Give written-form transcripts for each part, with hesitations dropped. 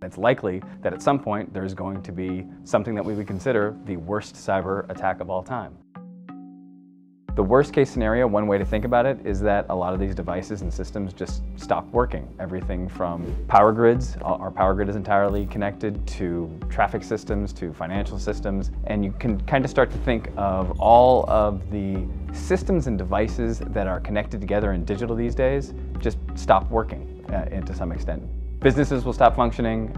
It's likely that at some point there's going to be something that we would consider the worst cyber attack of all time. The worst case scenario, one way to think about it, is that a lot of these devices and systems just stop working. Everything from power grids, our power grid is entirely connected, to traffic systems, to financial systems, and you can kind of start to think of all of the systems and devices that are connected together in digital these days just stop working to some extent. Businesses will stop functioning,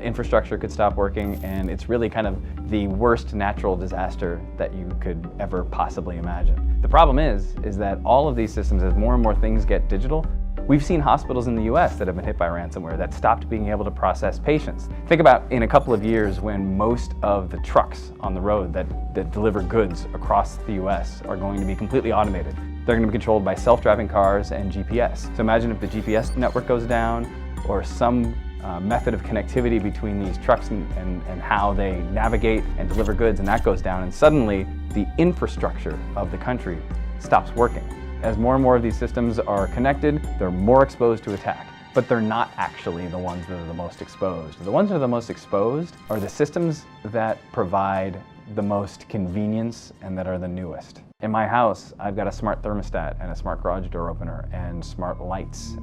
infrastructure could stop working, and it's really kind of the worst natural disaster that you could ever possibly imagine. The problem is that all of these systems, as more and more things get digital, we've seen hospitals in the US that have been hit by ransomware that stopped being able to process patients. Think about in a couple of years when most of the trucks on the road that deliver goods across the US are going to be completely automated. They're going to be controlled by self-driving cars and GPS. So imagine if the GPS network goes down, or some method of connectivity between these trucks and how they navigate and deliver goods, and that goes down, and suddenly the infrastructure of the country stops working. As more and more of these systems are connected, they're more exposed to attack, but they're not actually the ones that are the most exposed. The ones that are the most exposed are the systems that provide the most convenience and that are the newest. In my house, I've got a smart thermostat and a smart garage door opener and smart lights,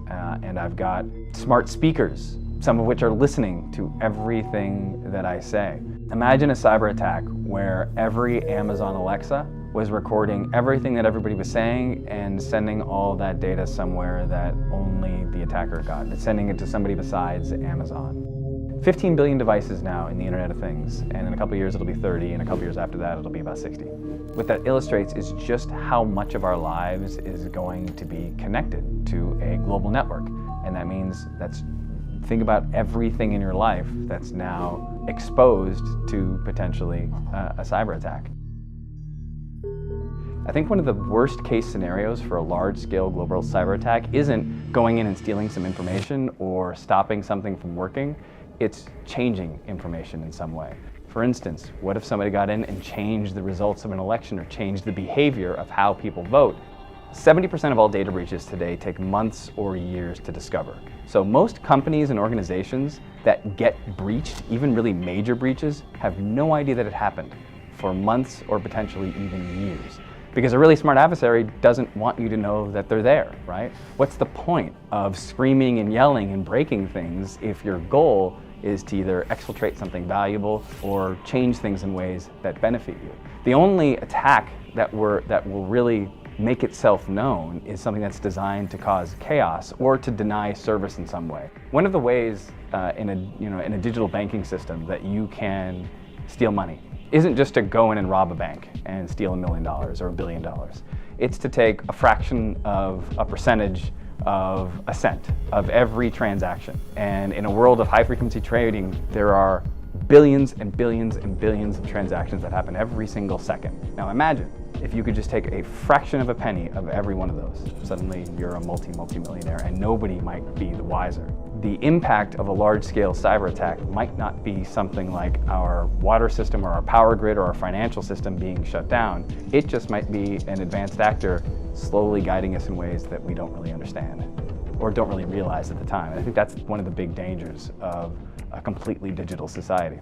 and I've got smart speakers, some of which are listening to everything that I say. Imagine a cyber attack where every Amazon Alexa was recording everything that everybody was saying and sending all that data somewhere that only the attacker got. It's sending it to somebody besides Amazon. 15 billion devices now in the Internet of Things, and in a couple of years it'll be 30, and a couple of years after that it'll be about 60. What that illustrates is just how much of our lives is going to be connected to a global network. And that means think about everything in your life that's now exposed to potentially a cyber attack. I think one of the worst case scenarios for a large-scale global cyber attack isn't going in and stealing some information or stopping something from working. It's changing information in some way. For instance, what if somebody got in and changed the results of an election or changed the behavior of how people vote? 70% of all data breaches today take months or years to discover. So most companies and organizations that get breached, even really major breaches, have no idea that it happened for months or potentially even years. Because a really smart adversary doesn't want you to know that they're there, right? What's the point of screaming and yelling and breaking things if your goal is to either exfiltrate something valuable or change things in ways that benefit you? The only attack that will really make itself known is something that's designed to cause chaos or to deny service in some way. One of the ways in a digital banking system that you can steal money isn't just to go in and rob a bank and steal $1 million or $1 billion. It's to take a fraction of a percentage of a cent of every transaction. And in a world of high-frequency trading, there are billions and billions and billions of transactions that happen every single second. Now imagine if you could just take a fraction of a penny of every one of those. Suddenly you're a multi-millionaire and nobody might be the wiser. The impact of a large-scale cyber attack might not be something like our water system or our power grid or our financial system being shut down. It just might be an advanced actor slowly guiding us in ways that we don't really understand or don't really realize at the time. And I think that's one of the big dangers of a completely digital society.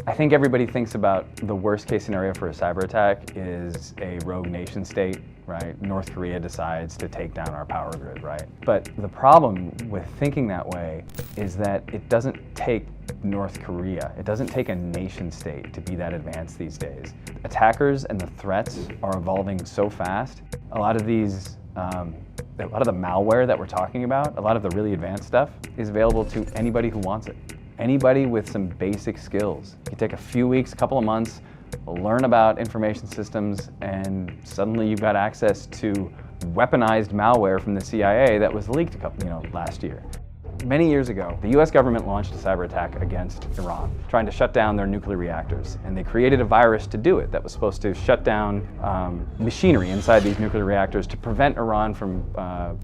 I think everybody thinks about the worst case scenario for a cyber attack is a rogue nation state, right? North Korea decides to take down our power grid, right? But the problem with thinking that way is that it doesn't take North Korea, it doesn't take a nation state to be that advanced these days. Attackers and the threats are evolving so fast. A lot of the malware that we're talking about, a lot of the really advanced stuff, is available to anybody who wants it. Anybody with some basic skills. You take a few weeks, a couple of months, learn about information systems, and suddenly you've got access to weaponized malware from the CIA that was leaked last year. Many years ago, the US government launched a cyber attack against Iran, trying to shut down their nuclear reactors. And they created a virus to do it that was supposed to shut down machinery inside these nuclear reactors to prevent Iran from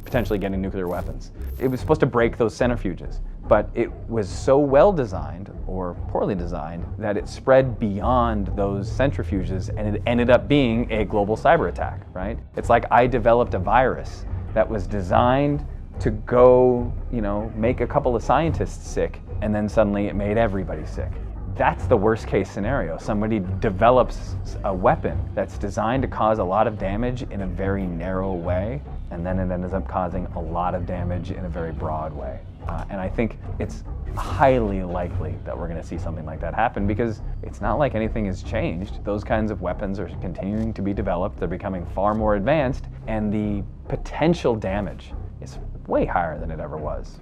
potentially getting nuclear weapons. It was supposed to break those centrifuges, but it was so well designed, or poorly designed, that it spread beyond those centrifuges and it ended up being a global cyber attack, right? It's like I developed a virus that was designed to go, make a couple of scientists sick, and then suddenly it made everybody sick. That's the worst case scenario. Somebody develops a weapon that's designed to cause a lot of damage in a very narrow way, and then it ends up causing a lot of damage in a very broad way. And I think it's highly likely that we're going to see something like that happen, because it's not like anything has changed. Those kinds of weapons are continuing to be developed. They're becoming far more advanced, and the potential damage is way higher than it ever was.